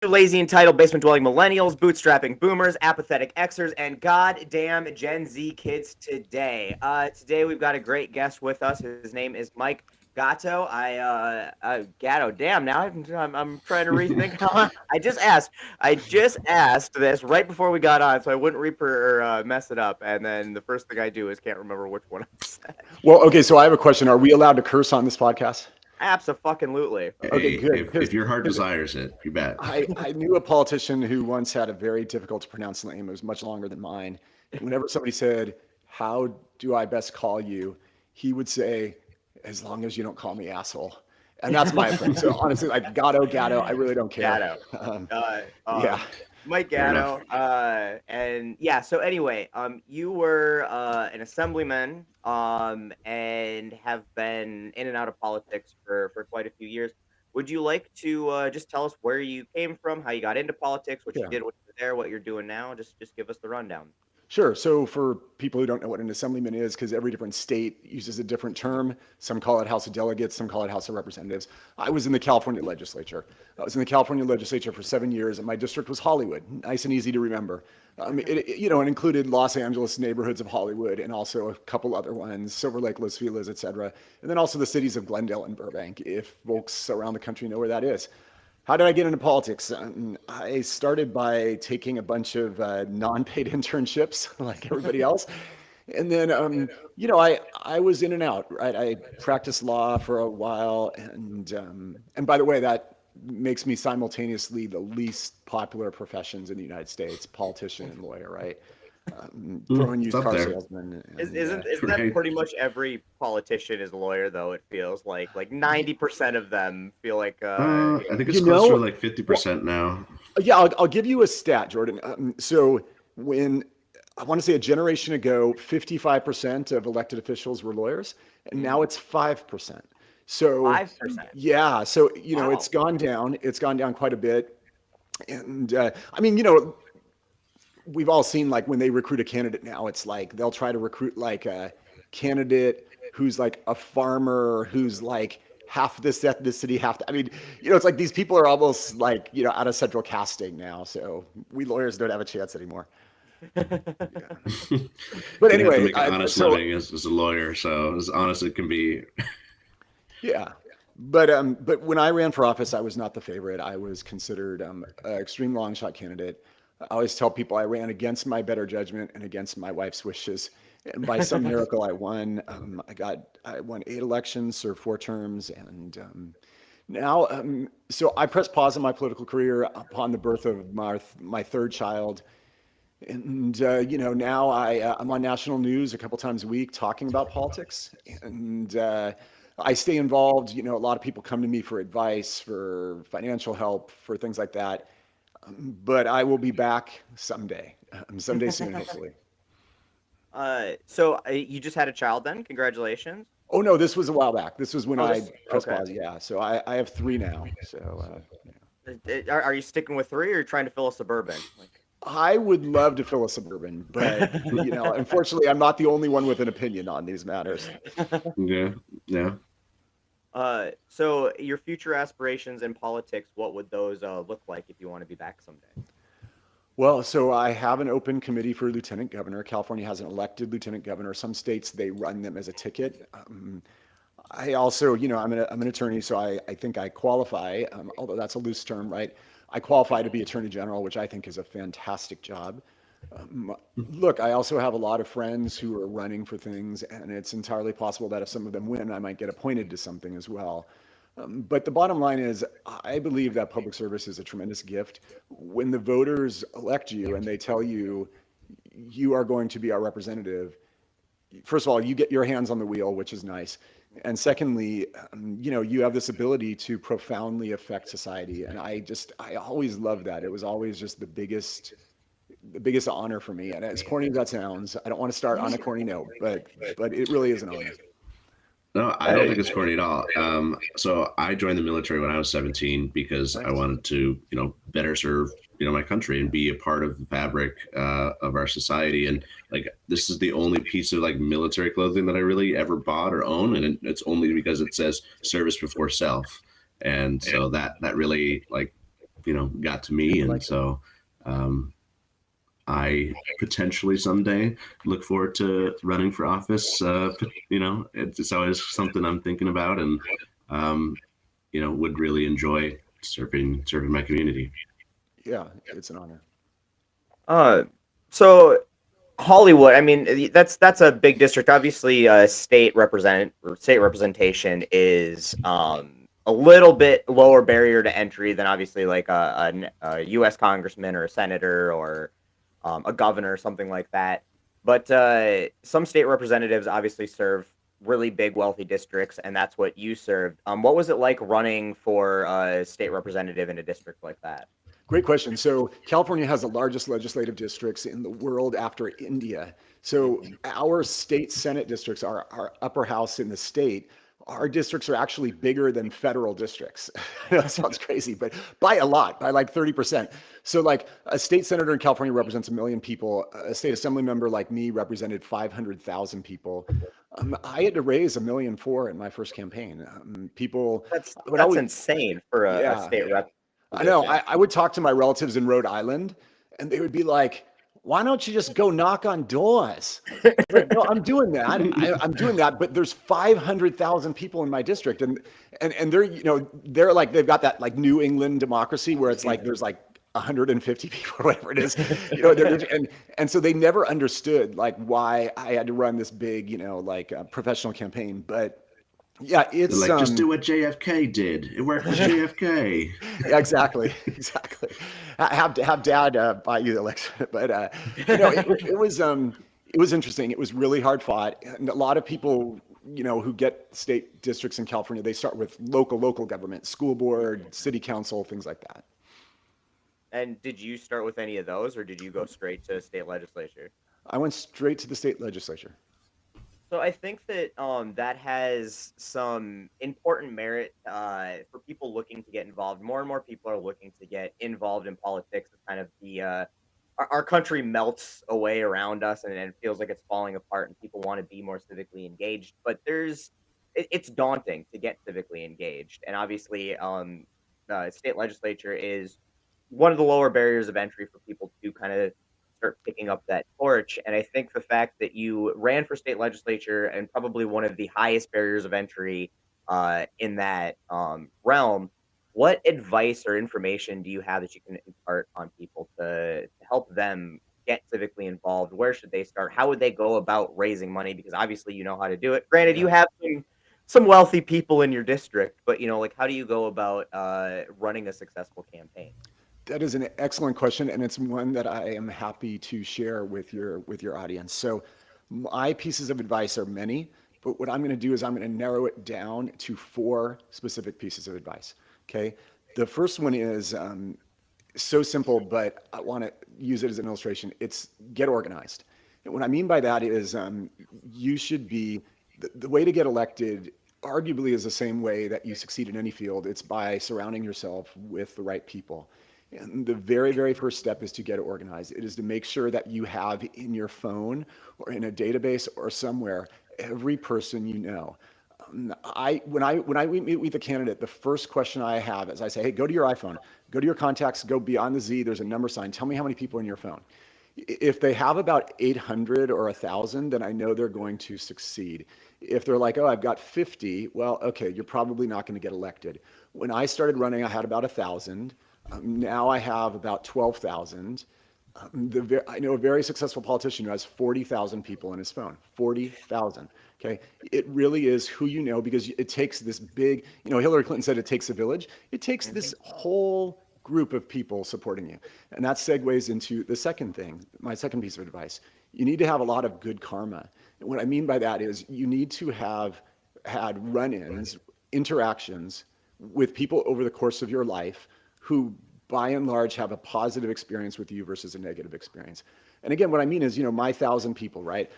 lazy, entitled, basement-dwelling millennials, bootstrapping boomers, apathetic Xers, and goddamn Gen Z kids today. Today we've got a great guest with us. His name is Mike Gatto. Gatto. Damn. Now I'm trying to rethink. I just asked this right before we got on, so I wouldn't mess it up. And then the first thing I do is can't remember which one I said. Well, okay. So I have a question. Are we allowed to curse on this podcast? Absolutely. Okay, good. If your heart desires it, you bet. I knew a politician who once had a very difficult to pronounce name. It was much longer than mine. And whenever somebody said, "How do I best call you?" he would say, "As long as you don't call me asshole." And that's my opinion. So honestly, like Gatto, I really don't care. Yeah. Mike Gatto, and yeah. So anyway, you were an assemblyman, and have been in and out of politics for quite a few years. Would you like to just tell us where you came from, how you got into politics, what you did when you were there, what you're doing now? Just give us the rundown. Sure. So for people who don't know what an assemblyman is, because every different state uses a different term, some call it House of Delegates, some call it House of Representatives. I was in the California legislature. I was in the California legislature for 7 years, and my district was Hollywood, nice and easy to remember. It included Los Angeles neighborhoods of Hollywood and also a couple other ones, Silver Lake, Los Feliz, et cetera. And then also the cities of Glendale and Burbank, if folks around the country know where that is. How did I get into politics? I started by taking a bunch of non-paid internships like everybody else. And then, I was in and out, right? I practiced law for a while. And by the way, that makes me simultaneously the least popular professions in the United States, politician and lawyer, right? Throwing used car salesman. Isn't that pretty much every politician is a lawyer, though? It feels like 90% of them feel like. I think it's closer to like 50% now. Yeah, I'll give you a stat, Jordan. So when I want to say a generation ago, 55% of elected officials were lawyers, and now it's 5%. So 5%. Yeah, so wow. It's gone down. It's gone down quite a bit, and we've all seen like when they recruit a candidate now, it's like they'll try to recruit like a candidate who's like a farmer, who's like half this ethnicity, it's like these people are almost like, out of central casting now. So we lawyers don't have a chance anymore. Yeah. But anyway, make an honest living as a lawyer. So as honest as it can be. Yeah. But when I ran for office, I was not the favorite. I was considered an extreme long shot candidate. I always tell people I ran against my better judgment and against my wife's wishes. And by some miracle, I won. I won 8 elections, served 4 terms. And now, so I pressed pause on my political career upon the birth of my 3rd child. And, now I'm on national news a couple times a week talking about politics. And I stay involved. A lot of people come to me for advice, for financial help, for things like that. But I will be back someday soon, hopefully. So you just had a child then? Congratulations. Oh, no, this was a while back. This was when I pressed pause. Yeah. So I have 3 now. So Are you sticking with 3 or are you trying to fill a Suburban? I would love to fill a Suburban, but, unfortunately, I'm not the only one with an opinion on these matters. Yeah. So your future aspirations in politics, what would those look like if you want to be back someday? Well, so I have an open committee for lieutenant governor. California has an elected lieutenant governor. Some states, they run them as a ticket. I also, I'm an attorney, so I think I qualify, although that's a loose term, right? I qualify to be attorney general, which I think is a fantastic job. Look, I also have a lot of friends who are running for things, and it's entirely possible that if some of them win, I might get appointed to something as well. But the bottom line is, I believe that public service is a tremendous gift. When the voters elect you and they tell you, you are going to be our representative, first of all, you get your hands on the wheel, which is nice. And secondly, you have this ability to profoundly affect society. And I always loved that. It was always just the biggest honor for me. And as corny as that sounds, I don't want to start on a corny note, but it really is an honor. No, I don't think it's corny at all. So I joined the military when I was 17 because I wanted to, better serve, my country and be a part of the fabric of our society. And like, this is the only piece of like military clothing that I really ever bought or own. And it's only because it says service before self. And so that really like, got to me. And so I potentially someday look forward to running for office. It's always something I'm thinking about, and would really enjoy serving my community. Yeah, it's an honor. So Hollywood, I mean, that's a big district. Obviously, state representation is a little bit lower barrier to entry than obviously like a U.S. congressman or a senator or a governor, something like that. But some state representatives obviously serve really big, wealthy districts, and that's what you served. What was it like running for a state representative in a district like that? Great question. So California has the largest legislative districts in the world after India. So our state Senate districts, our upper house in the state, our districts are actually bigger than federal districts. That sounds crazy, but by a lot, by like 30%. So like a state senator in California represents 1 million people. A state assembly member like me represented 500,000 people. I had to raise 1.4 million in my first campaign. That's would always, insane for a yeah. state rep. I know. I would talk to my relatives in Rhode Island, and they would be like, "Why don't you just go knock on doors?" Like, no, I'm doing that. I'm doing that, but there's 500,000 people in my district, and they're like they've got that like New England democracy where it's like there's like 150 people, or whatever it is, and so they never understood like why I had to run this big, professional campaign, but. Yeah, it's like just do what JFK did. It worked with JFK. Yeah, exactly. Have dad buy you the election, but it was interesting. It was really hard fought, and a lot of people, who get state districts in California, they start with local government, school board, city council, things like that. And did you start with any of those, or did you go straight to state legislature? I went straight to the state legislature. So I think that that has some important merit for people looking to get involved. More and more people are looking to get involved in politics. It's kind of our country melts away around us, and it feels like it's falling apart. And people want to be more civically engaged, but it's daunting to get civically engaged. And obviously, state legislature is one of the lower barriers of entry for people to kind of start picking up that torch. And I think the fact that you ran for state legislature and probably one of the highest barriers of entry in that realm, what advice or information do you have that you can impart on people to help them get civically involved? Where should they start? How would they go about raising money? Because obviously you know how to do it. Granted, you have some wealthy people in your district, but like how do you go about running a successful campaign? That is an excellent question, and it's one that I am happy to share with your audience. So my pieces of advice are many, but what I'm going to do is I'm going to narrow it down to 4 specific pieces of advice. Okay. The first one is so simple, but I want to use it as an illustration. It's get organized. And what I mean by that is you should be, the way to get elected arguably is the same way that you succeed in any field. It's by surrounding yourself with the right people. And the very, very first step is to get organized. It is to make sure that you have in your phone or in a database or somewhere every person you know. When I meet with a candidate, the first question I have is I say, hey, go to your iPhone, go to your contacts, go beyond the Z, there's a number sign. Tell me how many people are in your phone. If they have about 800 or 1,000, then I know they're going to succeed. If they're like, oh, I've got 50, well, okay, you're probably not going to get elected. When I started running, I had about 1,000. Now I have about 12,000. I know a very successful politician who has 40,000 people in his phone. 40,000. Okay, it really is who you know, because it takes this big. Hillary Clinton said it takes a village. It takes this whole group of people supporting you, and that segues into the second thing. My second piece of advice: you need to have a lot of good karma. And what I mean by that is you need to have had run-ins, interactions with people over the course of your life who by and large have a positive experience with you versus a negative experience. And again, what I mean is, my 1,000 people, right?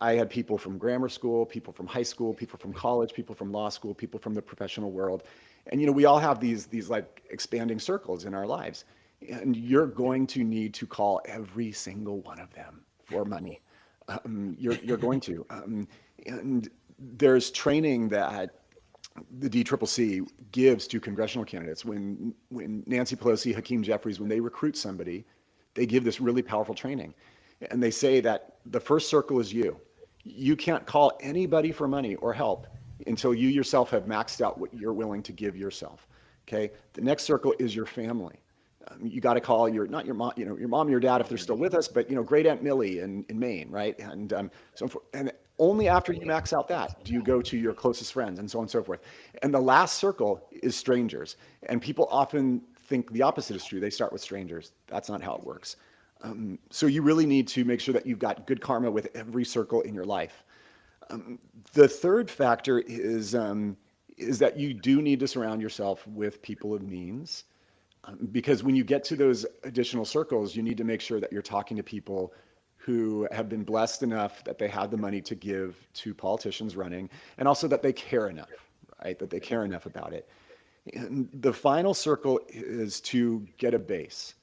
I had people from grammar school, people from high school, people from college, people from law school, people from the professional world. And, we all have these like expanding circles in our lives. And you're going to need to call every single one of them for money. You're going to. And there's training that the DCCC gives to congressional candidates. When Nancy Pelosi, Hakeem Jeffries, when they recruit somebody, they give this really powerful training. And they say that the first circle is you. You can't call anybody for money or help until you yourself have maxed out what you're willing to give yourself. Okay. The next circle is your family. You got to call not your mom, your mom, your dad, if they're still with us, but great Aunt Millie in Maine, right? And and only after you max out that do you go to your closest friends, and so on and so forth. And the last circle is strangers. And people often think the opposite is true. They start with strangers. That's not how it works. So you really need to make sure that you've got good karma with every circle in your life. The third factor is that you do need to surround yourself with people of means. Because when you get to those additional circles, you need to make sure that you're talking to people who have been blessed enough that they have the money to give to politicians running, and also that they care enough, right? That they care enough about it. And the final circle is to get a base.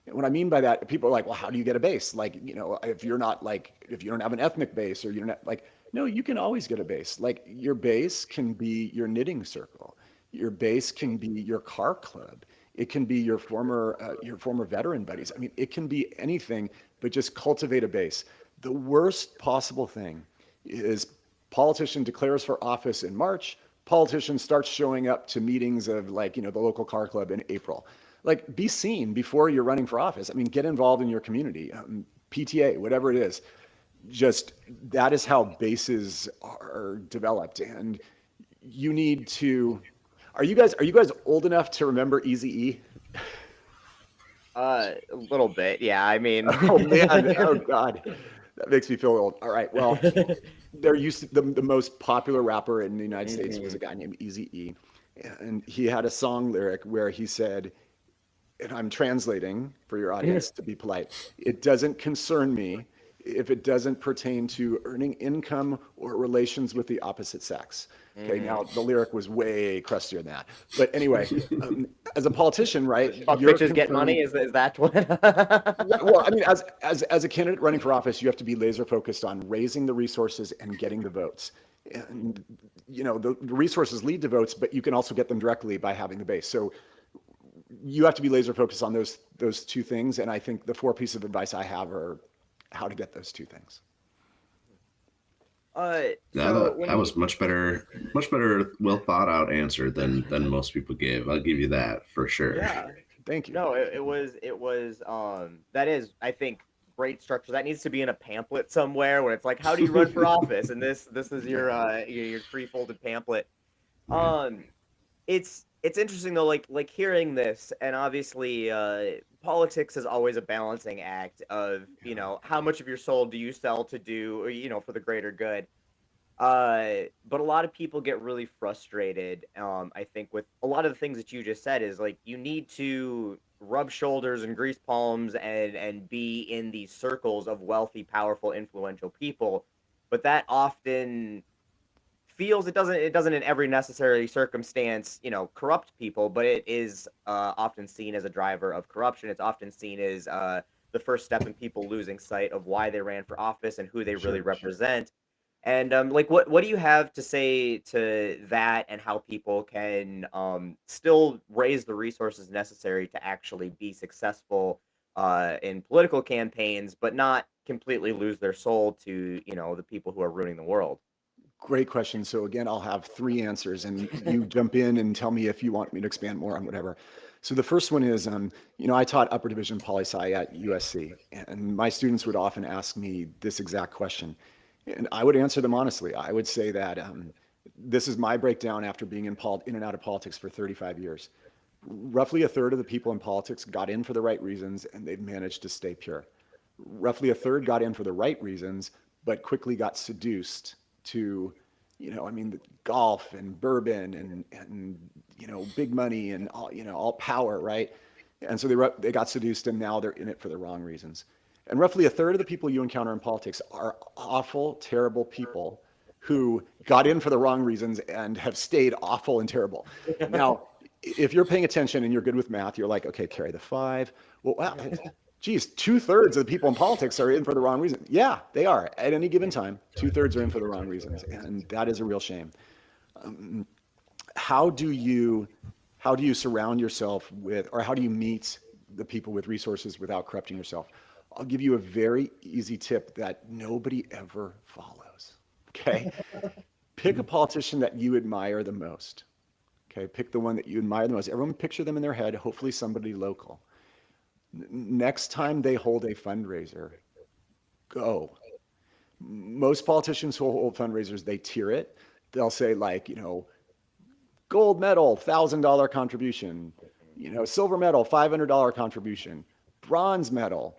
And what I mean by that, people are like, well, how do you get a base? Like, if you don't have an ethnic base, or you're not like, no, you can always get a base. Like, your base can be your knitting circle. Your base can be your car club. It can be your former veteran buddies. I mean, it can be anything, but just cultivate a base. The worst possible thing is politician declares for office in March, politician starts showing up to meetings of the local car club in April. Like, be seen before you're running for office. I mean, get involved in your community, PTA, whatever it is. Just, that is how bases are developed. And you need to, are you guys old enough to remember Eazy-E? A little bit, yeah. I mean, oh man, oh god, that makes me feel old. All right, well, there used to, the most popular rapper in the United States was a guy named Eazy-E, and he had a song lyric where he said, and I'm translating for your audience to be polite, "It doesn't concern me if it doesn't pertain to earning income or relations with the opposite sex." Okay, now the lyric was way crustier than that. But anyway, as a politician, right? Fuck bitches get money. Is that what? Well, I mean, as a candidate running for office, you have to be laser focused on raising the resources and getting the votes. And the resources lead to votes, but you can also get them directly by having the base. So you have to be laser focused on those two things. And I think the 4 pieces of advice I have are how to get those 2 things. That was much better, well thought out answer than most people give. I'll give you that for sure. Yeah, thank you. No, it was that is, I think, great structure. That needs to be in a pamphlet somewhere where it's like, how do you run for office? And this is your 3-folded pamphlet. It's interesting though, like hearing this, and obviously politics is always a balancing act of, how much of your soul do you sell to do, for the greater good. But a lot of people get really frustrated, I think, with a lot of the things that you just said. Is like, you need to rub shoulders and grease palms and be in these circles of wealthy, powerful, influential people. But that often feels, it doesn't in every necessary circumstance, corrupt people, but it is often seen as a driver of corruption. It's often seen as the first step in people losing sight of why they ran for office and who they really represent. And what do you have to say to that, and how people can still raise the resources necessary to actually be successful in political campaigns, but not completely lose their soul to the people who are ruining the world? Great question. So again, I'll have 3 answers, and you jump in and tell me if you want me to expand more on whatever. So the first one is, I taught upper division poli-sci at USC, and my students would often ask me this exact question, and I would answer them honestly. I would say that this is my breakdown after being in and out of politics for 35 years. Roughly a third of the people in politics got in for the right reasons, and they've managed to stay pure. Roughly a third got in for the right reasons, but quickly got seduced to, golf and bourbon and big money and all power, right? And so they got seduced, and now they're in it for the wrong reasons. And roughly a third of the people you encounter in politics are awful, terrible people who got in for the wrong reasons and have stayed awful and terrible. Now, if you're paying attention and you're good with math, you're like, okay, carry the 5. Well, wow, geez, 2/3 of the people in politics are in for the wrong reason. Yeah, they are. At any given time, 2/3 are in for the wrong reasons. And that is a real shame. how do you surround yourself with, or how do you meet the people with resources without corrupting yourself? I'll give you a very easy tip that nobody ever follows. Okay. Pick a politician that you admire the most. Okay. Pick the one that you admire the most. Everyone picture them in their head, hopefully somebody local. Next time they hold a fundraiser, go. Most politicians who hold fundraisers, they tier it. They'll say, like, gold medal, $1,000 contribution, silver medal, $500 contribution, bronze medal,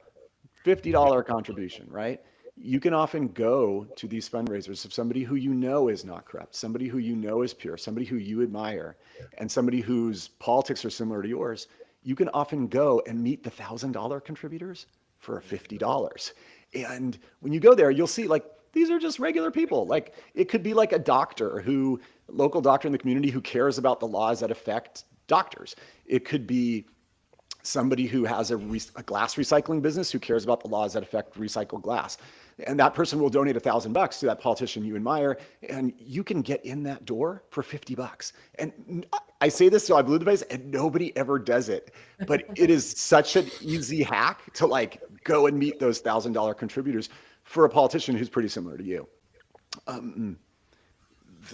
$50 contribution, right? You can often go to these fundraisers of somebody who is not corrupt, somebody who is pure, somebody who you admire, and somebody whose politics are similar to yours. You can often go and meet the $1,000 contributors for $50. And when you go there, you'll see, like, these are just regular people. Like, it could be like a local doctor in the community who cares about the laws that affect doctors. It could be somebody who has a glass recycling business who cares about the laws that affect recycled glass. And that person will donate $1,000 to that politician you admire, and you can get in that door for $50. And I say this till I blew the face, and nobody ever does it. But it is such an easy hack to, like, go and meet those $1,000 contributors for a politician who's pretty similar to you. I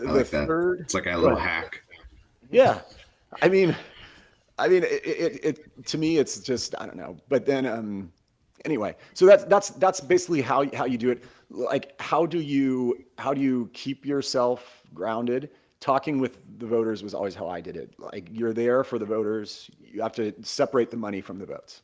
like that. It's like a little hack. Yeah. I mean, it to me, it's just, I don't know. But then, anyway, so that's basically how you do it. Like, how do you keep yourself grounded? Talking with the voters was always how I did it. Like, you're there for the voters. You have to separate the money from the votes.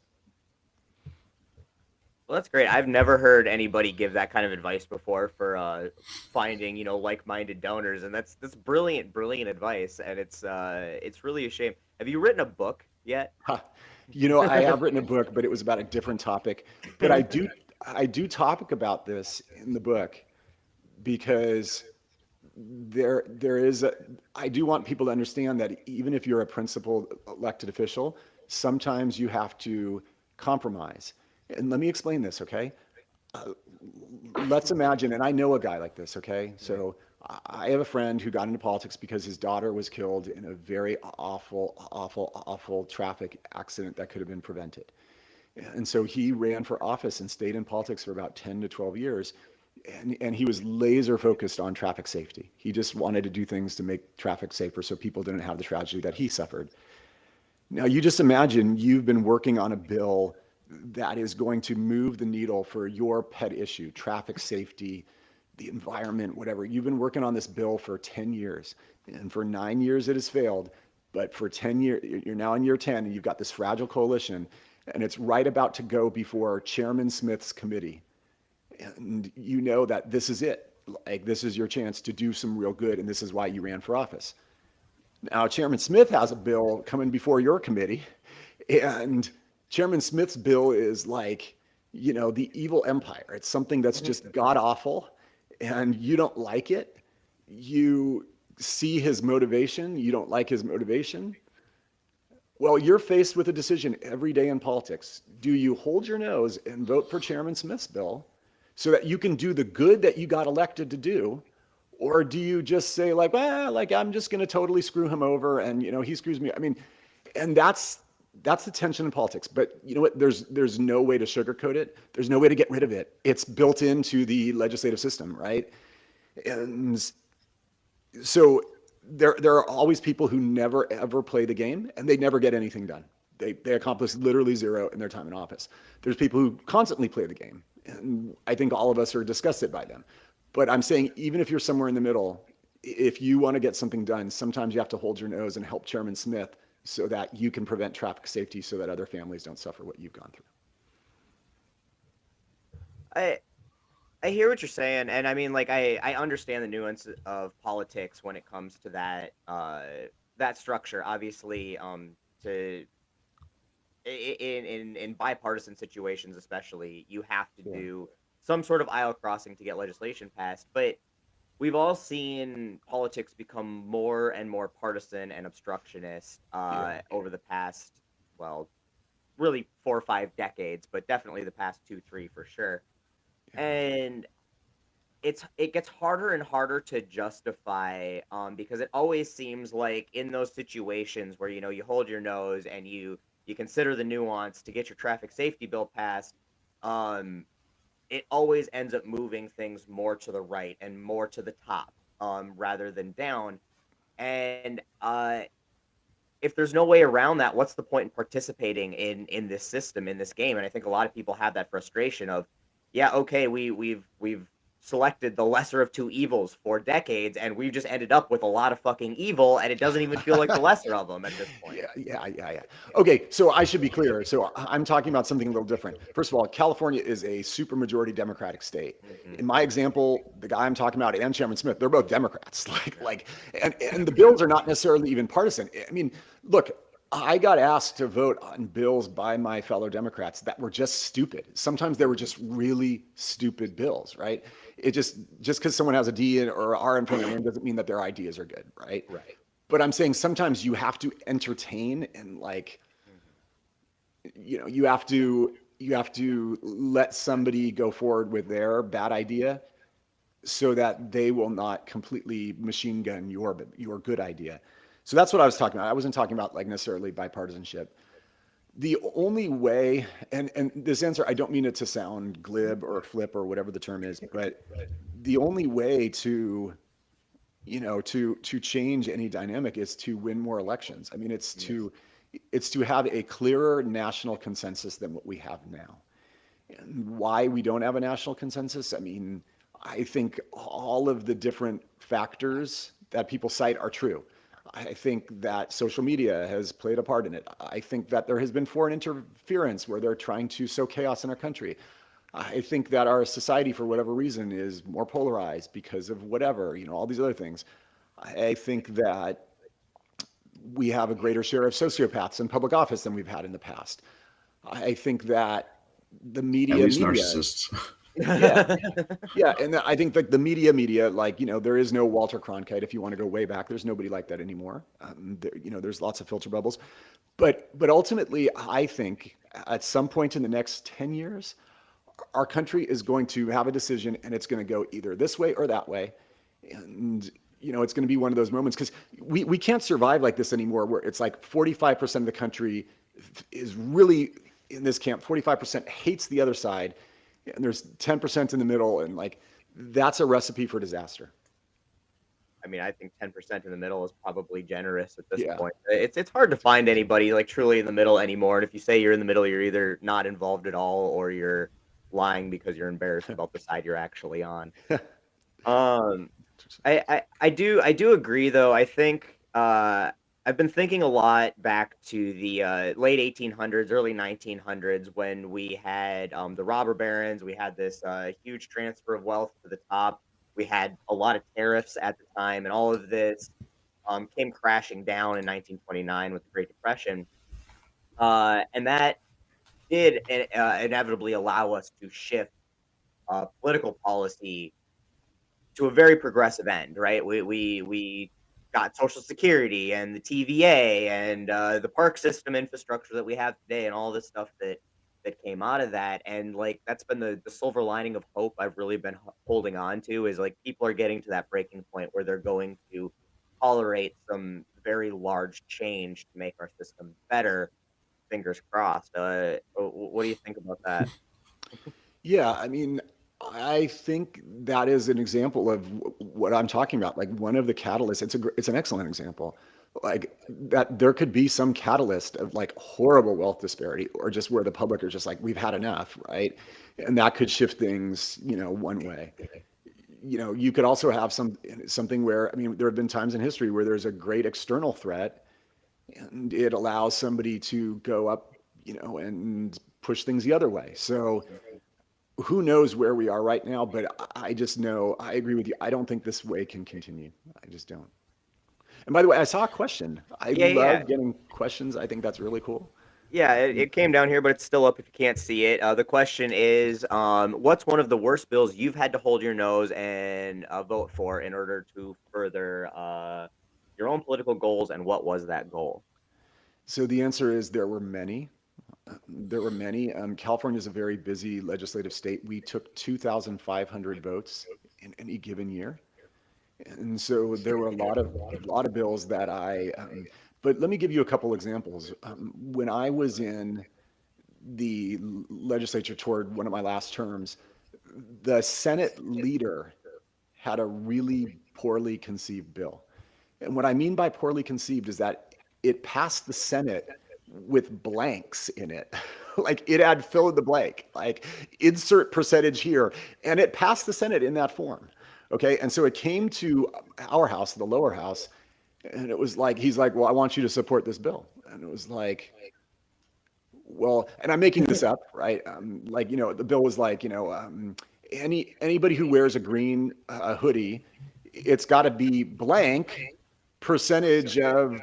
Well, that's great. I've never heard anybody give that kind of advice before for finding, like-minded donors, and that's brilliant advice. And it's really a shame. Have you written a book yet? I have written a book, but it was about a different topic. But I do topic about this in the book because I do want people to understand that even if you're a principled elected official, sometimes you have to compromise. And let me explain this, okay? Let's imagine, and I know a guy like this, okay? So I have a friend who got into politics because his daughter was killed in a very awful traffic accident that could have been prevented. And so he ran for office and stayed in politics for about 10 to 12 years. And he was laser focused on traffic safety. He just wanted to do things to make traffic safer so people didn't have the tragedy that he suffered. Now, you just imagine you've been working on a bill that is going to move the needle for your pet issue, traffic safety, the environment, whatever. You've been working on this bill for 10 years, and for 9 years it has failed. But for 10 years, you're now in year 10, and you've got this fragile coalition, and it's right about to go before Chairman Smith's committee. And you know that this is it. Like, this is your chance to do some real good, and this is why you ran for office. Now, Chairman Smith has a bill coming before your committee, and Chairman Smith's bill is like, the evil empire. It's something that's just god awful, and you don't like it. You see his motivation. You don't like his motivation. Well, you're faced with a decision every day in politics. Do you hold your nose and vote for Chairman Smith's bill so that you can do the good that you got elected to do? Or do you just say, like, I'm just going to totally screw him over, and, he screws me? I mean, and that's the tension in politics. But you know what? There's no way to sugarcoat it. There's no way to get rid of it. It's built into the legislative system, right? And so there are always people who never ever play the game, and they never get anything done. They accomplish literally zero in their time in office. There's people who constantly play the game, and I think all of us are disgusted by them. But I'm saying, even if you're somewhere in the middle, if you want to get something done, sometimes you have to hold your nose and help Chairman Smith so that you can prevent traffic safety so that other families don't suffer what you've gone through. I hear what you're saying, and I mean, like, I understand the nuance of politics when it comes to that structure. Obviously, in bipartisan situations, especially, you have to do some sort of aisle crossing to get legislation passed. But we've all seen politics become more and more partisan and obstructionist over the past, well, really 4 or 5 decades, but definitely the past 2, 3 for sure. And it gets harder and harder to justify, because it always seems like in those situations where, you hold your nose and you consider the nuance to get your traffic safety bill passed, um, it always ends up moving things more to the right and more to the top, rather than down. And if there's no way around that, what's the point in participating in this system, in this game? And I think a lot of people have that frustration of, yeah, okay, we've selected the lesser of two evils for decades, and we've just ended up with a lot of fucking evil, and it doesn't even feel like the lesser of them at this point. Yeah. Okay, so I should be clear. So I'm talking about something a little different. First of all, California is a supermajority Democratic state. Mhm. In my example, the guy I'm talking about and Chairman Smith, they're both Democrats. And the bills are not necessarily even partisan. I mean, look, I got asked to vote on bills by my fellow Democrats that were just stupid. Sometimes they were just really stupid bills, right? It just because someone has a D or R in front of their name doesn't mean that their ideas are good, right? Right. But I'm saying sometimes you have to entertain and you have to let somebody go forward with their bad idea so that they will not completely machine gun your good idea. So that's what I was talking about. I wasn't talking about necessarily bipartisanship. The only way, and this answer, I don't mean it to sound glib or flip or whatever the term is, but the only way to change any dynamic is to win more elections. I mean, it's to have a clearer national consensus than what we have now. And why we don't have a national consensus, I mean, I think all of the different factors that people cite are true. I think that social media has played a part in it. I think that there has been foreign interference where they're trying to sow chaos in our country. I think that our society, for whatever reason, is more polarized because of whatever, all these other things. I think that we have a greater share of sociopaths in public office than we've had in the past. I think that the At least narcissists. Yeah, and I think the media, there is no Walter Cronkite. If you want to go way back, there's nobody like that anymore. There's lots of filter bubbles, but ultimately, I think at some point in the next 10 years, our country is going to have a decision, and it's going to go either this way or that way, and it's going to be one of those moments because we can't survive like this anymore, where it's like 45% of the country is really in this camp, 45% hates the other side, and there's 10% in the middle, and that's a recipe for disaster. I mean, I think 10% in the middle is probably generous at this Yeah. point. It's hard to find anybody truly in the middle anymore. And if you say you're in the middle, you're either not involved at all or you're lying because you're embarrassed about the side you're actually on. Um, I do agree though. I think I've been thinking a lot back to the late 1800s, early 1900s when we had the robber barons. We had this huge transfer of wealth to the top. We had a lot of tariffs at the time, and all of this came crashing down in 1929 with the Great Depression, and that did inevitably allow us to shift political policy to a very progressive end, right? We got Social Security and the TVA and the park system infrastructure that we have today, and all this stuff that came out of that. And that's been the silver lining of hope I've really been holding on to is people are getting to that breaking point where they're going to tolerate some very large change to make our system better. Fingers crossed. What do you think about that? Yeah, I mean, I think that is an example of what I'm talking about. One of the catalysts, it's an excellent example. That there could be some catalyst of horrible wealth disparity or just where the public are just we've had enough, right? And that could shift things, one way. You could also have something where, I mean, there have been times in history where there's a great external threat and it allows somebody to go up, and push things the other way. So who knows where we are right now, but I just know, I agree with you. I don't think this way can continue. I just don't. And by the way, I saw a question. I Yeah. love getting questions. I think that's really cool. Yeah, it came down here, but it's still up if you can't see it. The question is, what's one of the worst bills you've had to hold your nose and vote for in order to further your own political goals, and what was that goal? So the answer is there were many. There were many. California is a very busy legislative state. We took 2,500 votes in any given year. And so there were a lot of bills that but let me give you a couple examples. When I was in the legislature toward one of my last terms, the Senate leader had a really poorly conceived bill. And what I mean by poorly conceived is that it passed the Senate with blanks in it. Like it had fill in the blank, like insert percentage here. And it passed the Senate in that form. Okay. And so it came to our house, the lower house, and it was like, he's like, well, I want you to support this bill. And it was like, well, and I'm making this up, right? Like, the bill was like, anybody who wears a green hoodie, it's got to be blank percentage of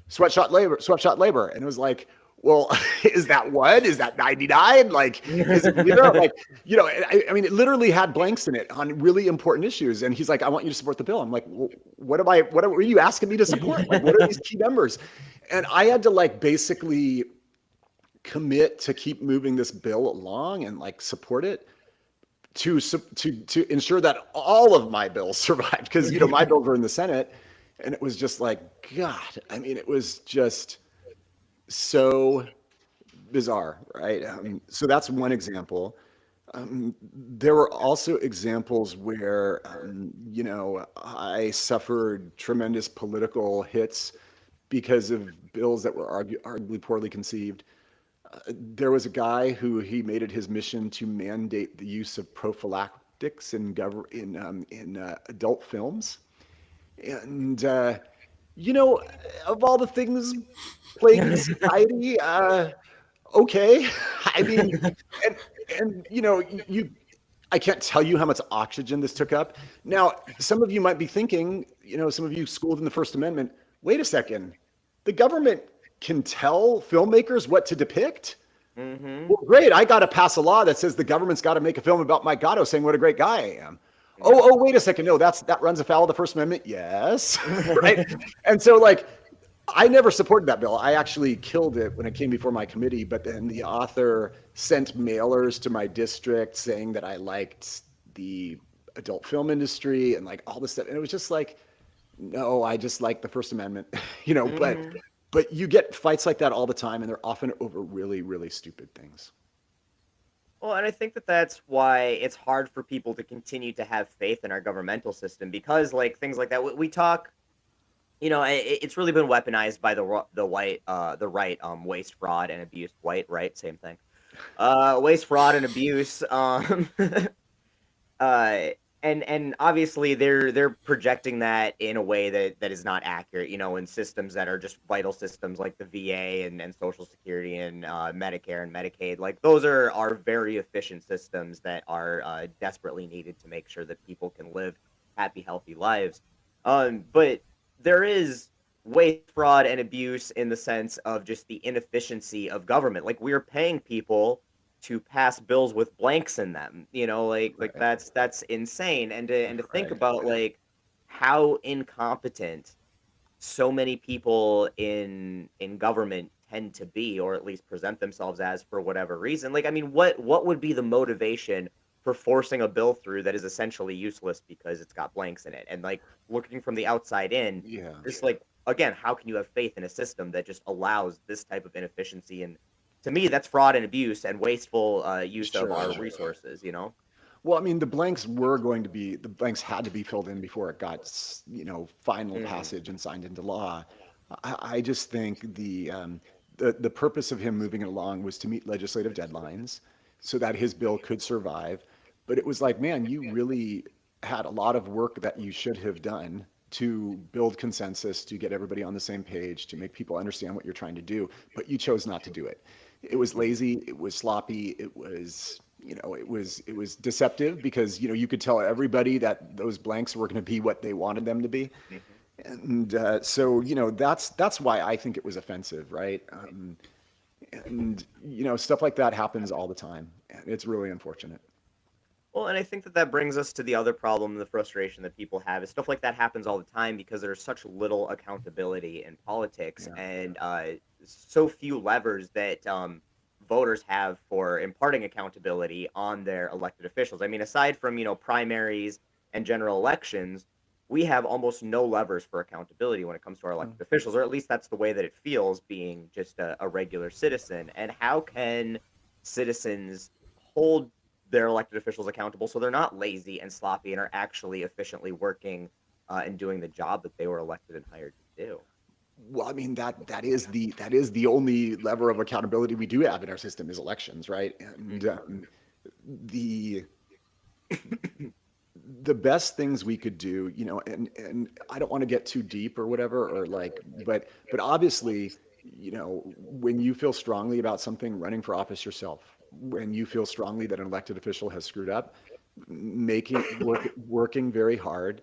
sweatshop labor. And it was like, well, is that what? Is that 99? Like, is it, like, I mean, it literally had blanks in it on really important issues. And he's like, I want you to support the bill. I'm like, well, what are you asking me to support? Like, what are these key numbers? And I had to like basically commit to keep moving this bill along and like support it to ensure that all of my bills survived, because my bills were in the Senate. And it was just like, God, I mean, it was just so bizarre, right? So that's one example. There were also examples where I suffered tremendous political hits because of bills that were arguably poorly conceived. There was a guy who he made it his mission to mandate the use of prophylactics in adult films. And, of all the things plaguing society, okay. I mean, I can't tell you how much oxygen this took up. Now, some of you might be thinking, some of you schooled in the First Amendment, wait a second, the government can tell filmmakers what to depict? Mm-hmm. Well, great, I got to pass a law that says the government's got to make a film about Mike Gatto saying what a great guy I am. Oh, wait a second. No, that runs afoul of the First Amendment. Yes. Right. And so like, I never supported that bill. I actually killed it when it came before my committee, but then the author sent mailers to my district saying that I liked the adult film industry and like all this stuff. And it was just like, no, I just like the First Amendment, but you get fights like that all the time, and they're often over really, really stupid things. Well, and I think that that's why it's hard for people to continue to have faith in our governmental system, because like things like that, we talk, it's really been weaponized by the right, waste, fraud, and abuse. Right, same thing. Waste, fraud, and abuse. And obviously they're projecting that in a way that is not accurate, in systems that are just vital systems like the VA and Social Security and Medicare and Medicaid. Like those are very efficient systems that are desperately needed to make sure that people can live happy, healthy lives. But there is waste, fraud, and abuse in the sense of just the inefficiency of government. Like we're paying people to pass bills with blanks in them, like that's insane. And to think about like how incompetent so many people in government tend to be, or at least present themselves as, for whatever reason. Like, I mean, what would be the motivation for forcing a bill through that is essentially useless because it's got blanks in it? And like looking from the outside in, just like, again, how can you have faith in a system that just allows this type of inefficiency? And to me, that's fraud and abuse and wasteful use of our resources, Well, I mean, the blanks had to be filled in before it got, final passage and signed into law. I just think the purpose of him moving it along was to meet legislative deadlines so that his bill could survive. But it was like, man, you really had a lot of work that you should have done to build consensus, to get everybody on the same page, to make people understand what you're trying to do, but you chose not to do it. It was lazy, it was sloppy, it was deceptive, because you could tell everybody that those blanks were going to be what they wanted them to be. And so that's why I think it was offensive, right? And stuff like that happens all the time, and it's really unfortunate. Well, and I think that brings us to the other problem, the frustration that people have, is stuff like that happens all the time because there's such little accountability in politics, and so few levers that voters have for imparting accountability on their elected officials. I mean, aside from, primaries and general elections, we have almost no levers for accountability when it comes to our elected officials, or at least that's the way that it feels being just a regular citizen. And how can citizens hold their elected officials accountable so they're not lazy and sloppy and are actually efficiently working and doing the job that they were elected and hired to do? Well, I mean that is the only lever of accountability we do have in our system is elections, right? And the best things we could do, and I don't want to get too deep or whatever, or like, but obviously, when you feel strongly about something, running for office yourself, when you feel strongly that an elected official has screwed up, working very hard,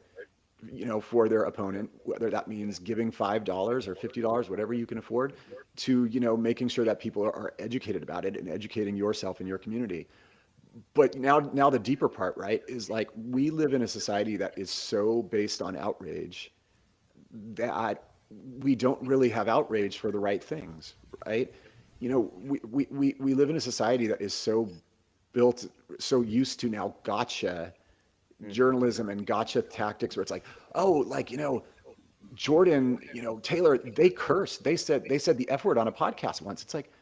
for their opponent, whether that means giving $5 or $50, whatever you can afford, to, making sure that people are educated about it and educating yourself and your community. But now the deeper part, right, is like we live in a society that is so based on outrage that we don't really have outrage for the right things, right? We live in a society that is so used to now gotcha journalism and gotcha tactics where it's like, oh, like, Jordan, Taylor, they cursed. They said the F word on a podcast once. It's like,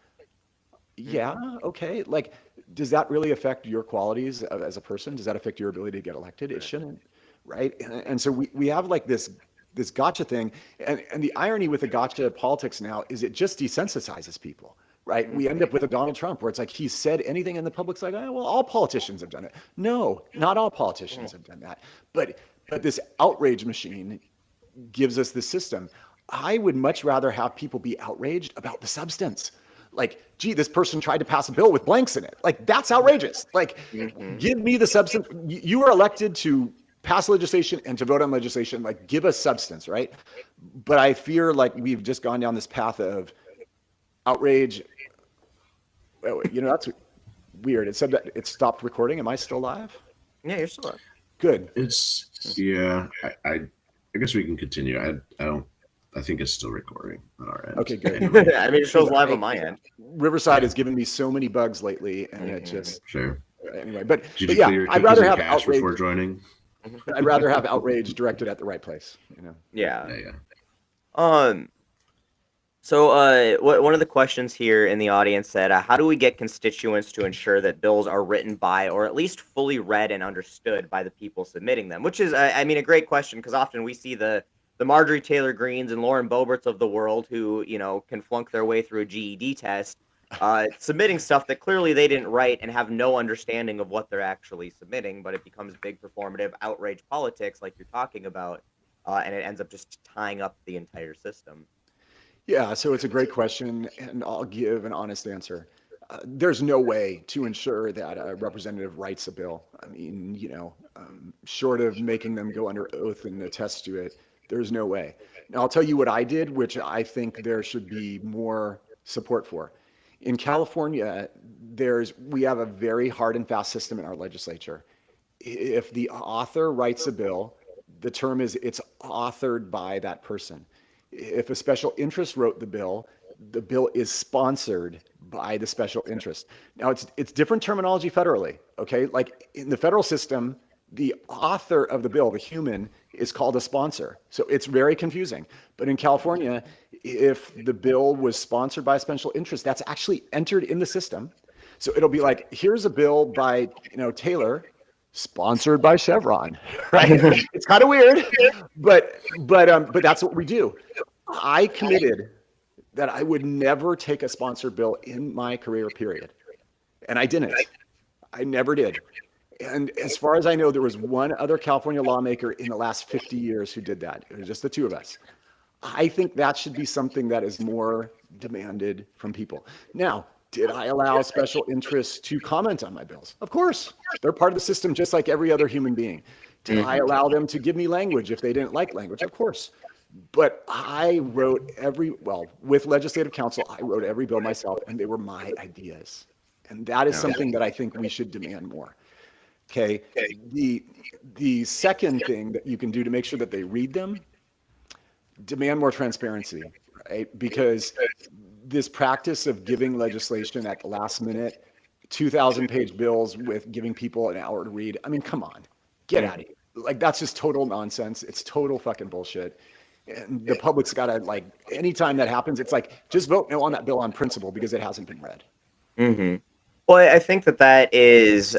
yeah, okay. Like, does that really affect your qualities as a person? Does that affect your ability to get elected? It shouldn't, right? And so we have like this gotcha thing. And the irony with the gotcha politics now is it just desensitizes people, right? We end up with a Donald Trump where it's like he said anything and the public's like, oh, well, all politicians have done it. No, not all politicians have done that. But this outrage machine gives us this system. I would much rather have people be outraged about the substance. Like, gee, this person tried to pass a bill with blanks in it. Like, that's outrageous. Like, give me the substance. You are elected to pass legislation and to vote on legislation. Like, give us substance, right? But I fear like we've just gone down this path of outrage. Well, that's weird. It said that it stopped recording. Am I still live? Yeah, you're still live. Good. I guess we can continue. I think it's still recording on our end. Okay, good. Anyway. I mean, it shows live on my end. Riverside has given me so many bugs lately, and it just anyway. But Did you yeah, clear your I'd rather cookies and have cash outrage before joining. I'd rather have outrage directed at the right place. Yeah. Yeah. So one of the questions here in the audience said, how do we get constituents to ensure that bills are written by, or at least fully read and understood by the people submitting them? Which is, I mean, a great question, because often we see the Marjorie Taylor Greenes and Lauren Boeberts of the world who, can flunk their way through a GED test, submitting stuff that clearly they didn't write and have no understanding of what they're actually submitting, but it becomes big performative outrage politics like you're talking about, and it ends up just tying up the entire system. Yeah, so it's a great question, and I'll give an honest answer. There's no way to ensure that a representative writes a bill. I mean, short of making them go under oath and attest to it, there's no way. Now, I'll tell you what I did, which I think there should be more support for. In California, we have a very hard and fast system in our legislature. If the author writes a bill, the term is it's authored by that person. If a special interest wrote the bill is sponsored by the special interest. Now, it's different terminology federally, okay? Like in the federal system, the author of the bill, the human, is called a sponsor. So it's very confusing. But in California, if the bill was sponsored by a special interest, that's actually entered in the system. So it'll be like, here's a bill by, Taylor, sponsored by Chevron, right? It's kind of weird, but that's what we do. I committed that I would never take a sponsored bill in my career period. And I didn't. I never did. And as far as I know, there was one other California lawmaker in the last 50 years who did that. It was just the two of us. I think that should be something that is more demanded from people. Now, did I allow special interests to comment on my bills? Of course. They're part of the system just like every other human being. Did I allow them to give me language if they didn't like language? Of course. But I wrote with legislative counsel, I wrote every bill myself, and they were my ideas. And that is something that I think we should demand more. Okay. The second thing that you can do to make sure that they read them, demand more transparency, right? Because this practice of giving legislation at the last minute, 2,000-page bills with giving people an hour to read, I mean, come on, get out of here. Like, that's just total nonsense. It's total fucking bullshit. And the public's got to, like, anytime that happens, it's like, just vote no on that bill on principle because it hasn't been read. Hmm. Well, I think that is.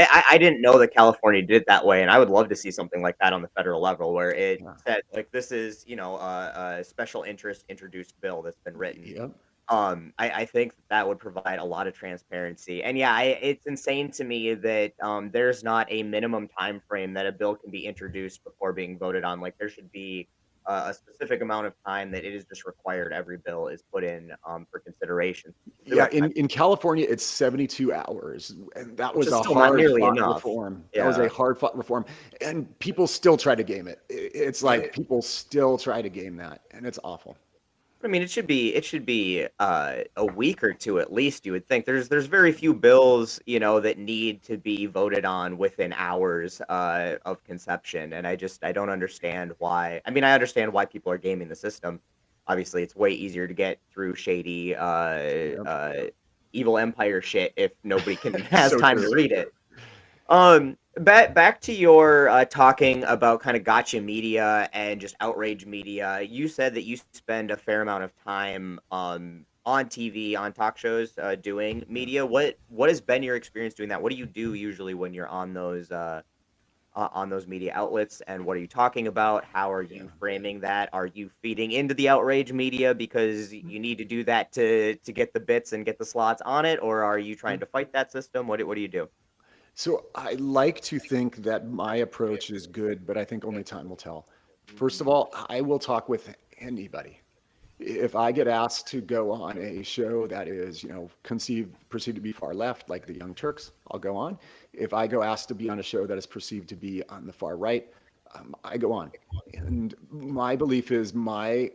I didn't know that California did it that way, and I would love to see something like that on the federal level, where it Yeah. said like this is a special interest introduced bill that's been written. Yep. I think that would provide a lot of transparency, and yeah, it's insane to me that there's not a minimum time frame that a bill can be introduced before being voted on. Like there should be a specific amount of time that it is just required every bill is put in for consideration. Yeah, in California, it's 72 hours, and that Which was is a still not nearly hard-fought enough. reform. That was Yeah. a hard-fought reform, and people still try to game it. It's like people still try to game that, and it's awful. I mean, it should be a week or two at least. You would think there's very few bills that need to be voted on within hours of conception, and I don't understand why. I mean, I understand why people are gaming the system. Obviously, it's way easier to get through shady Yep. evil empire shit if nobody has So time true. to read it. Back to your talking about kind of gotcha media and just outrage media. You said that you spend a fair amount of time on TV, on talk shows, doing media. What has been your experience doing that? What do you do usually when you're on those media outlets, and what are you talking about? How are you framing that? Are you feeding into the outrage media because you need to do that to get the bits and get the slots on it, or are you trying to fight that system? What do you do? So I like to think that my approach is good, but I think only time will tell. First of all, I will talk with anybody. If I get asked to go on a show that is, perceived to be far left, like the Young Turks, I'll go on. If I go asked to be on a show that is perceived to be on the far right, I go on. And my belief is my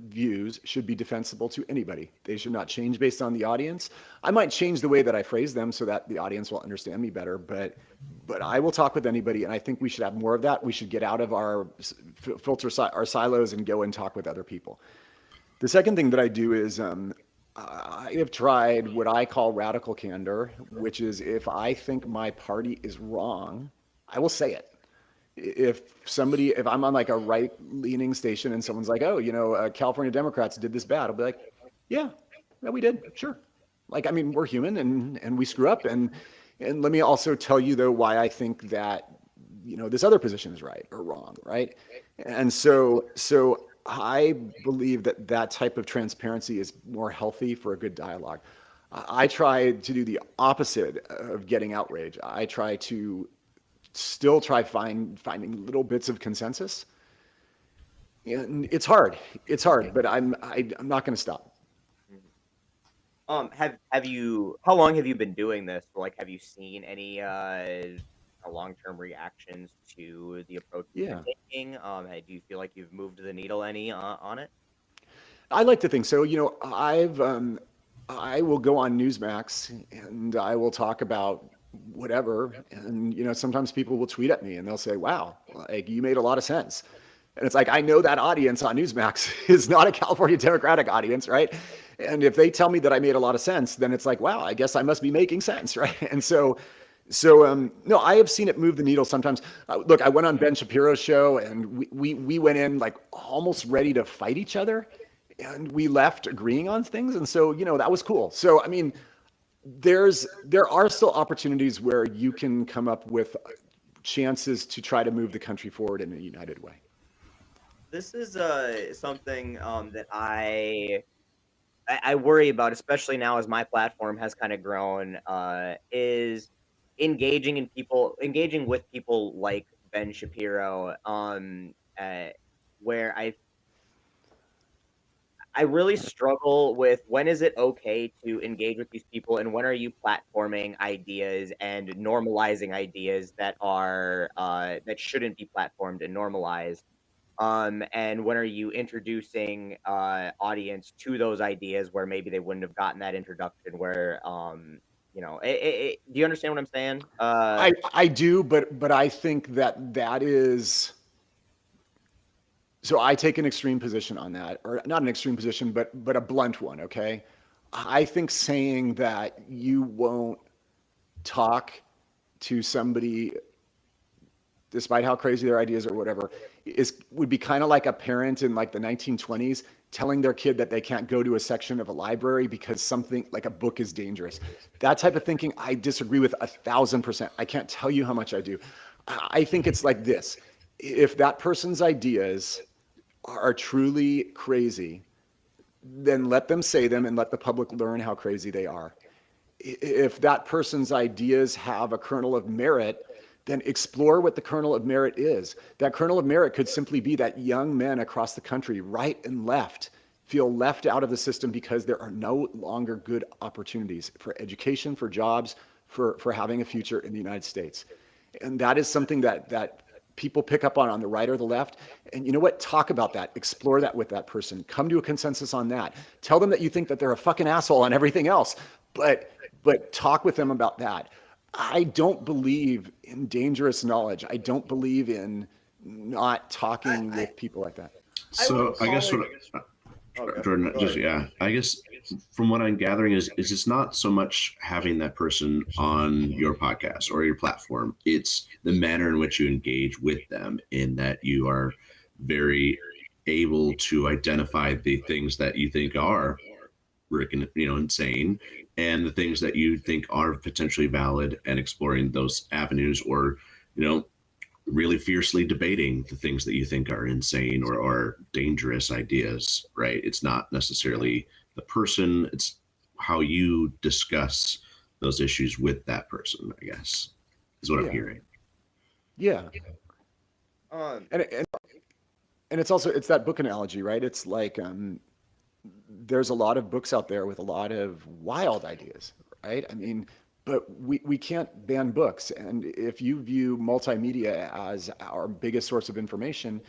views should be defensible to anybody. They should not change based on the audience. I might change the way that I phrase them so that the audience will understand me better, but I will talk with anybody, and I think we should have more of that. We should get out of our our silos and go and talk with other people. The second thing that I do is I have tried what I call radical candor, which is if I think my party is wrong, I will say it. If I'm on like a right-leaning station and someone's like, oh, California Democrats did this bad, I'll be like, yeah, we did, sure. Like, I mean, we're human and we screw up. And let me also tell you though why I think that this other position is right or wrong, right? And so I believe that type of transparency is more healthy for a good dialogue. I try to do the opposite of getting outraged. I try to still finding little bits of consensus, and it's hard, but I'm not going to stop. Have you? How long have you been doing this? Like, have you seen any long-term reactions to the approach you're taking? Do you feel like you've moved the needle any on it? I like to think so. I will go on Newsmax and I will talk about whatever, and sometimes people will tweet at me and they'll say, wow, like you made a lot of sense. And it's like, I know that audience on Newsmax is not a California Democratic audience, right? And if they tell me that I made a lot of sense, then it's like, wow, I guess I must be making sense, right? And so no, I have seen it move the needle sometimes. Look, I went on Ben Shapiro's show and we went in like almost ready to fight each other, and we left agreeing on things. And so, that was cool. So, I mean, there are still opportunities where you can come up with chances to try to move the country forward in a united way. This is something that I worry about, especially now as my platform has kind of grown, is engaging with people like Ben Shapiro, where I really struggle with when is it okay to engage with these people, and when are you platforming ideas and normalizing ideas that are that shouldn't be platformed and normalized. And when are you introducing audience to those ideas where maybe they wouldn't have gotten that introduction? Where do you understand what I'm saying? I do, but I think that is. So I take an extreme position on that, or not an extreme position, but a blunt one. Okay, I think saying that you won't talk to somebody despite how crazy their ideas or whatever, would be kind of like a parent in like the 1920s telling their kid that they can't go to a section of a library because something like a book is dangerous. That type of thinking, I disagree with 1,000%. I can't tell you how much I do. I think it's like this. If that person's ideas are truly crazy, then let them say them and let the public learn how crazy they are. If that person's ideas have a kernel of merit, then explore what the kernel of merit is. That kernel of merit could simply be that young men across the country, right and left, feel left out of the system because there are no longer good opportunities for education, for jobs, for having a future in the United States. And that is something that people pick up on the right or the left. And you know what? Talk about that. Explore that with that person. Come to a consensus on that. Tell them that you think that they're a fucking asshole on everything else. But talk with them about that. I don't believe in dangerous knowledge. I don't believe in not talking with people like that. So I guess Jordan, I guess from what I'm gathering is it's not so much having that person on your podcast or your platform. It's the manner in which you engage with them, in that you are very able to identify the things that you think are insane, and the things that you think are potentially valid, and exploring those avenues, or really fiercely debating the things that you think are insane or dangerous ideas, right? It's not necessarily the person, it's how you discuss those issues with that person, I guess, is what I'm hearing. Yeah. And it's also, it's that book analogy, right? It's like, there's a lot of books out there with a lot of wild ideas, right? I mean, but we can't ban books. And if you view multimedia as our biggest source of information,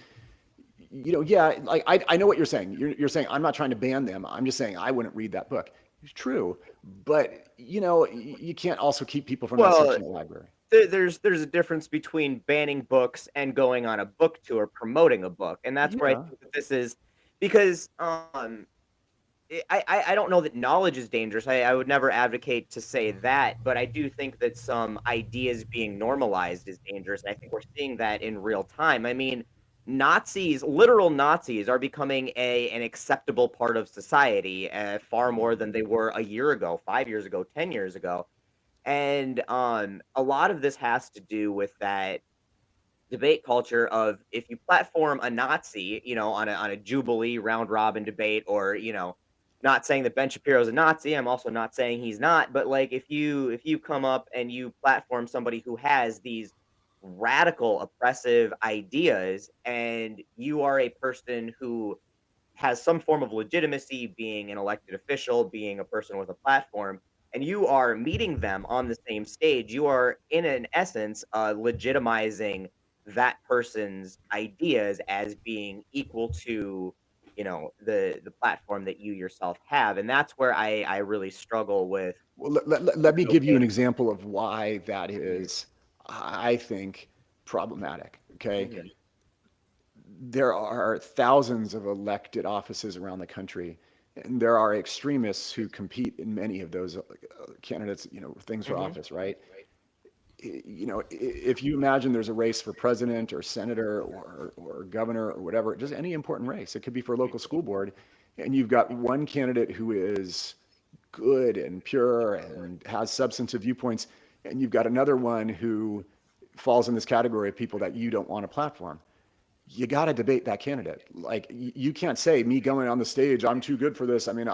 like I know what you're saying. You're saying I'm not trying to ban them. I'm just saying I wouldn't read that book. It's true, but you can't also keep people from that section of the library. There's a difference between banning books and going on a book tour promoting a book, and that's where I think that this is, because I don't know that knowledge is dangerous. I would never advocate to say that, but I do think that some ideas being normalized is dangerous. And I think we're seeing that in real time. I mean, literal Nazis are becoming an acceptable part of society, far more than they were a year ago, 5 years ago, 10 years ago. And a lot of this has to do with that debate culture of, if you platform a Nazi, on a Jubilee round robin debate, or, not saying that Ben Shapiro is a Nazi. I'm also not saying he's not, but like, if you come up and you platform somebody who has these radical oppressive ideas, and you are a person who has some form of legitimacy, being an elected official, being a person with a platform, and you are meeting them on the same stage, you are in an essence legitimizing that person's ideas as being equal to the platform that you yourself have. And that's where I really struggle with. Well, let me give you an example of why that is, I think, problematic. Okay. Mm-hmm. There are thousands of elected offices around the country, and there are extremists who compete in many of those candidates, things for office, right? If you imagine there's a race for president or senator or governor or whatever, just any important race, it could be for a local school board, and you've got one candidate who is good and pure and has substantive viewpoints, and you've got another one who falls in this category of people that you don't want to platform. You got to debate that candidate. Like, you can't say, me going on the stage, I'm too good for this. I mean,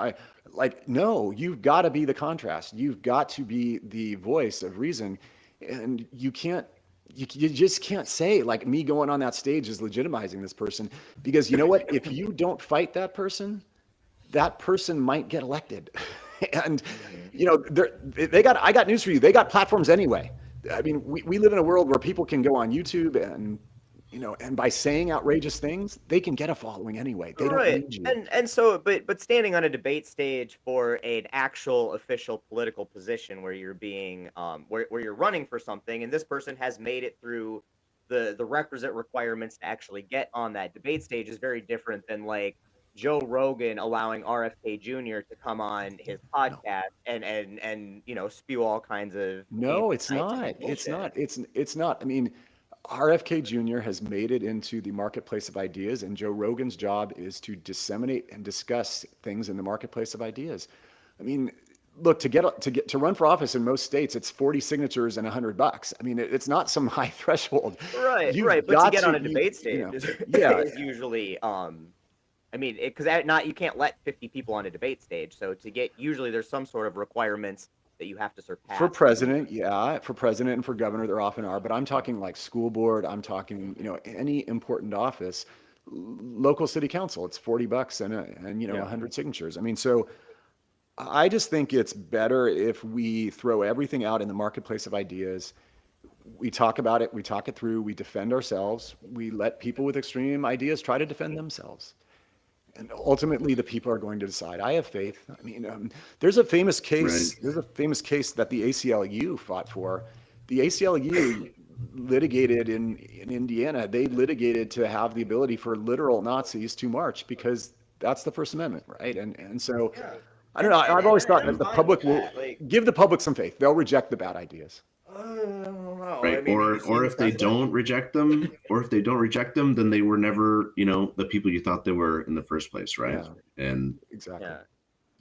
no, you've got to be the contrast. You've got to be the voice of reason. And you just can't say, like, me going on that stage is legitimizing this person, because you know what? If you don't fight that person might get elected. And, I got news for you. They got platforms anyway. I mean, we live in a world where people can go on YouTube and, and by saying outrageous things, they can get a following anyway. They don't need you. And so, but standing on a debate stage for an actual official political position where you're being, where you're running for something, and this person has made it through the requisite requirements to actually get on that debate stage, is very different than like Joe Rogan allowing RFK Jr. to come on his podcast and spew all kinds of. No, it's not. It's not. It's not. I mean, RFK Jr. has made it into the marketplace of ideas, and Joe Rogan's job is to disseminate and discuss things in the marketplace of ideas. I mean, look, to run for office in most states, it's 40 signatures and $100. I mean, it's not some high threshold. Right, You've right. But to got get on a you debate stage know, is, yeah, is usually, I mean, because not you can't let 50 people on a debate stage. So to get usually there's some sort of requirements that you have to surpass. for president, yeah, for president and for governor, there often are. But I'm talking like school board. I'm talking, any important office, local city council. It's $40 and Yeah. 100 signatures. I mean, so I just think it's better if we throw everything out in the marketplace of ideas. We talk about it, we talk it through, we defend ourselves, we let people with extreme ideas try to defend themselves. And ultimately, the people are going to decide. I have faith. I mean, there's a famous case. Right. There's a famous case that the ACLU fought for. The ACLU litigated in Indiana. They litigated to have the ability for literal Nazis to march because that's the First Amendment, right? And so, I don't know. I've always thought that the public will give the public some faith. They'll reject the bad ideas. I don't know. Right. I mean, Or if they don't reject them, then they were never, the people you thought they were in the first place, right? Yeah. And Exactly. Yeah.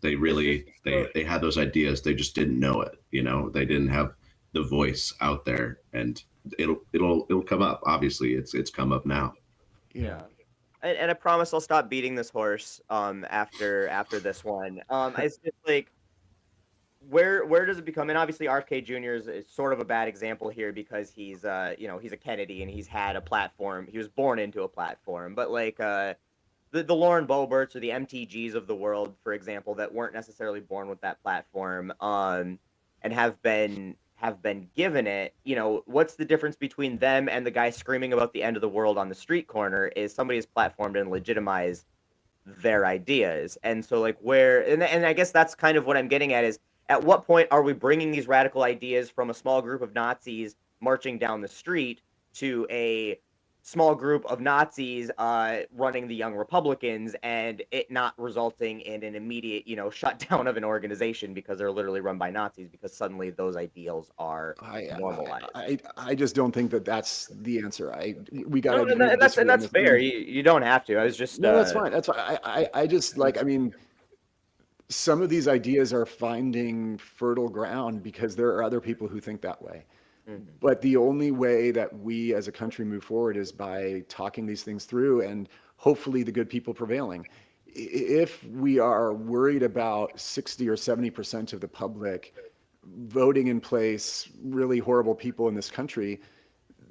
they really they had those ideas, they just didn't know it. They didn't have the voice out there, and it'll come up. Obviously, it's come up now. Yeah. And I promise I'll stop beating this horse after this one. It's just like where does it become? And obviously RFK Jr. is sort of a bad example here because he's he's a Kennedy and he's had a platform. He was born into a platform. But like the Lauren Boeberts or the MTGs of the world, for example, that weren't necessarily born with that platform, and have been given it, what's the difference between them and the guy screaming about the end of the world on the street corner is somebody has platformed and legitimized their ideas. And so like and I guess that's kind of what I'm getting at is at what point are we bringing these radical ideas from a small group of Nazis marching down the street to a small group of Nazis running the Young Republicans, and it not resulting in an immediate, shutdown of an organization because they're literally run by Nazis because suddenly those ideals are normalized. I just don't think that that's the answer. We got No, to. and that's fair. You don't have to. I was just No, that's fine. That's fine. I just like. I mean, some of these ideas are finding fertile ground because there are other people who think that way. But the only way that we as a country move forward is by talking these things through and hopefully the good people prevailing. If we are worried about 60 or 70% of the public voting in place really horrible people in this country,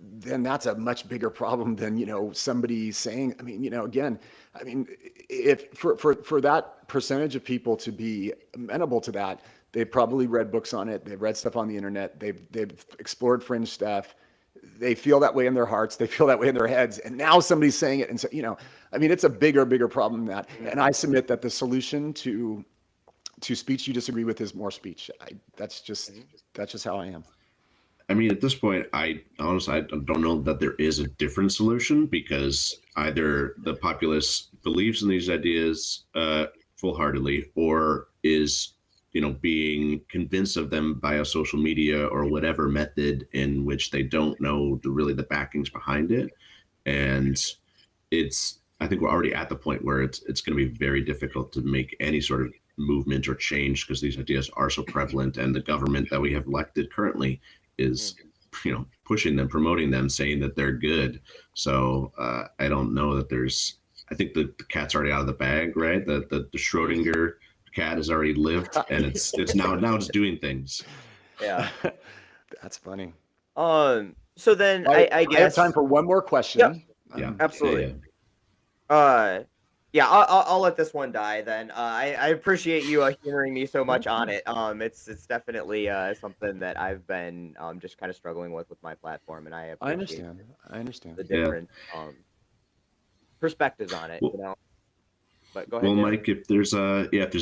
then that's a much bigger problem than, somebody saying, I mean, again, I mean, if for that percentage of people to be amenable to that, they've probably read books on it. They've read stuff on the internet. They've explored fringe stuff. They feel that way in their hearts. They feel that way in their heads. And now somebody's saying it. And so, I mean, it's a bigger problem than that. And I submit that the solution to speech you disagree with is more speech. That's just how I am. I mean, at this point, I honestly don't know that there is a different solution because either the populace believes in these ideas full-heartedly or is being convinced of them via social media or whatever method in which they don't know the backings behind it. And I think we're already at the point where it's going to be very difficult to make any sort of movement or change because these ideas are so prevalent, and the government that we have elected currently is, pushing them, promoting them, saying that they're good. So I don't know that I think the cat's already out of the bag, right? The Schrodinger cat has already lived, and it's now it's doing things. Yeah. That's funny. So then I guess I have time for one more question. Yeah, absolutely. I'll let this one die then. I appreciate you humoring me so much on it. It's definitely something that I've been just kind of struggling with my platform, and I understand the different perspectives on it. But go ahead. Well, Mike, if there's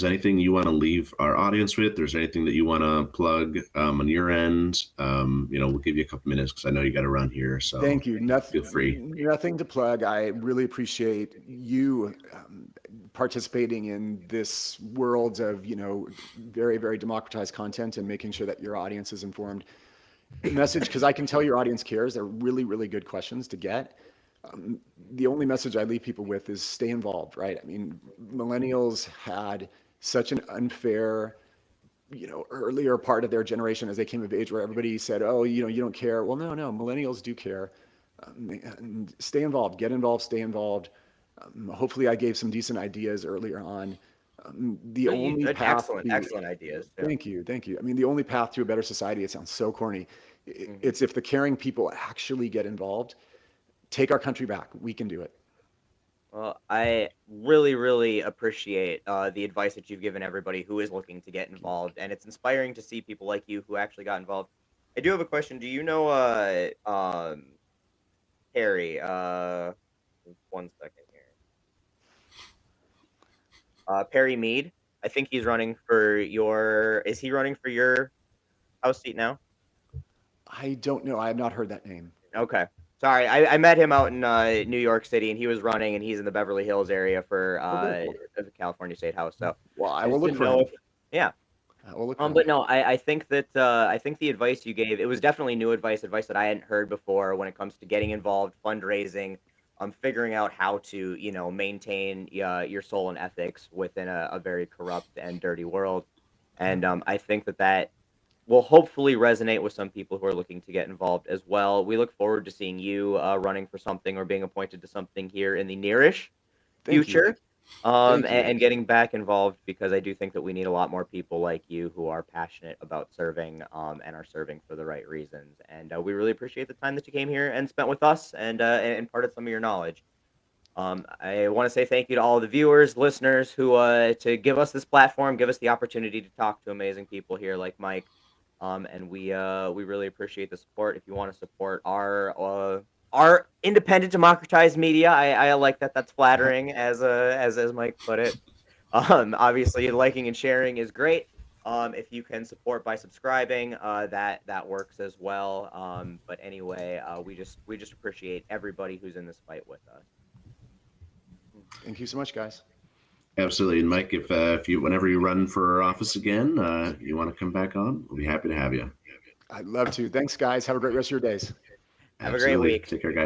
anything you want to leave our audience with, there's anything that you want to plug on your end, we'll give you a couple minutes because I know you got to run here. So thank you. Feel free. Nothing to plug. I really appreciate you participating in this world of very, very democratized content and making sure that your audience is informed. message, because I can tell your audience cares. They're really, really good questions to get. The only message I leave people with is stay involved, right? I mean, millennials had such an unfair, earlier part of their generation as they came of age where everybody said, oh, you don't care. Well, no, millennials do care. And stay involved, get involved, stay involved. Hopefully I gave some decent ideas earlier on. The only path excellent ideas. Yeah. Thank you. I mean, the only path to a better society, it sounds so corny. It's if the caring people actually get involved, take our country back. We can do it. Well, I really, really appreciate the advice that you've given everybody who is looking to get involved, and it's inspiring to see people like you who actually got involved. I do have a question. Do you know Harry? 1 second here. Perry Mead. I think he's running for your. Is he running for your House seat now? I don't know. I have not heard that name. Okay. Sorry, I met him out in New York City, and he was running, and he's in the Beverly Hills area for the California State House. So, well, I will look for him. Yeah. I will look for him. But no, I think that I think the advice you gave, it was definitely new advice that I hadn't heard before when it comes to getting involved, fundraising, figuring out how to maintain your soul and ethics within a very corrupt and dirty world, and I think that will hopefully resonate with some people who are looking to get involved as well. We look forward to seeing you running for something or being appointed to something here in the nearish future, and getting back involved, because I do think that we need a lot more people like you who are passionate about serving and are serving for the right reasons. And we really appreciate the time that you came here and spent with us and imparted some of your knowledge. I want to say thank you to all the viewers, listeners who to give us this platform, give us the opportunity to talk to amazing people here like Mike. And we really appreciate the support. If you want to support our independent democratized media, I like that. That's flattering, as Mike put it. Obviously liking and sharing is great. If you can support by subscribing, that works as well. But anyway, we just appreciate everybody who's in this fight with us. Thank you so much, guys. Absolutely. And Mike, if you, whenever you run for office again, you want to come back on, we'll be happy to have you. I'd love to. Thanks, guys. Have a great rest of your days. Have a great week. Take care, guys.